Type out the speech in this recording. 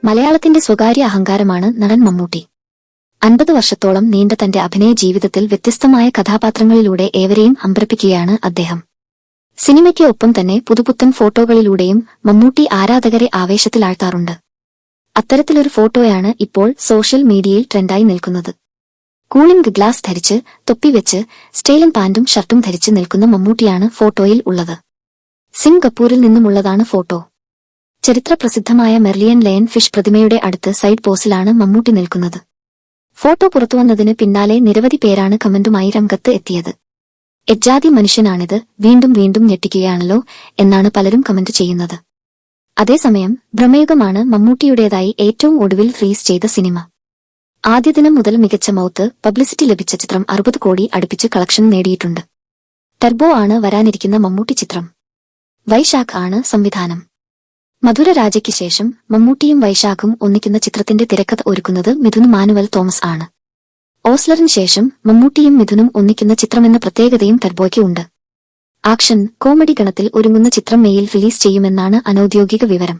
മലയാളത്തിന്റെ സ്വകാര്യ അഹങ്കാരമാണ് നടൻ മമ്മൂട്ടി. 50 വർഷത്തോളം നീണ്ട തന്റെ അഭിനയ ജീവിതത്തിൽ വ്യത്യസ്തമായ കഥാപാത്രങ്ങളിലൂടെ ഏവരെയും അമ്പരപ്പിക്കുകയാണ് അദ്ദേഹം. സിനിമയ്ക്ക് ഒപ്പം തന്നെ പുതുപുത്തൻ ഫോട്ടോകളിലൂടെയും മമ്മൂട്ടി ആരാധകരെ ആവേശത്തിലാഴ്ത്താറുണ്ട്. അത്തരത്തിലൊരു ഫോട്ടോയാണ് ഇപ്പോൾ സോഷ്യൽ മീഡിയയിൽ ട്രെൻഡായി നിൽക്കുന്നത്. കൂളിംഗ് ഗ്ലാസ് ധരിച്ച്, തൊപ്പിവെച്ച്, സ്റ്റൈലൻ പാന്റും ഷർട്ടും ധരിച്ച് നിൽക്കുന്ന മമ്മൂട്ടിയാണ് ഫോട്ടോയിൽ ഉള്ളത്. സിംഗപ്പൂരിൽ നിന്നുമുള്ളതാണ് ഫോട്ടോ. ചരിത്രപ്രസിദ്ധമായ മെർലിയൻ ലയൺ ഫിഷ് പ്രതിമയുടെ അടുത്ത് സൈഡ് പോസിലാണ് മമ്മൂട്ടി നിൽക്കുന്നത്. ഫോട്ടോ പുറത്തുവന്നതിന് പിന്നാലെ നിരവധി പേരാണ് കമന്റുമായി രംഗത്ത് എത്തിയത്. എജ്ജാതി മനുഷ്യനാണിത്, വീണ്ടും വീണ്ടും ഞെട്ടിക്കുകയാണല്ലോ എന്നാണ് പലരും കമന്റ് ചെയ്യുന്നത്. അതേസമയം ഭ്രമയുഗമാണ് മമ്മൂട്ടിയുടേതായി ഏറ്റവും ഒടുവിൽ റിലീസ് ചെയ്ത സിനിമ. ആദ്യ ദിനം മുതൽ മികച്ച മൗത്ത് പബ്ലിസിറ്റി ലഭിച്ച ചിത്രം 60 കോടി അടുപ്പിച്ച് കളക്ഷൻ നേടിയിട്ടുണ്ട്. ടർബോ ആണ് വരാനിരിക്കുന്ന മമ്മൂട്ടി ചിത്രം. വൈശാഖ് ആണ് സംവിധാനം. മധുര രാജയ്ക്ക് ശേഷം മമ്മൂട്ടിയും വൈശാഖും ഒന്നിക്കുന്ന ചിത്രത്തിന്റെ തിരക്കഥ ഒരുക്കുന്നത് മിഥുൻ മാനുവൽ തോമസ് ആണ്. ഓസ്ലറിന് ശേഷം മമ്മൂട്ടിയും മിഥുനും ഒന്നിക്കുന്ന ചിത്രമെന്ന പ്രത്യേകതയും ടർബോയ്ക്ക് ഉണ്ട്. ആക്ഷൻ കോമഡി ഗണത്തിൽ ഒരുങ്ങുന്ന ചിത്രം മെയിൽ റിലീസ് ചെയ്യുമെന്നാണ് അനൌദ്യോഗിക വിവരം.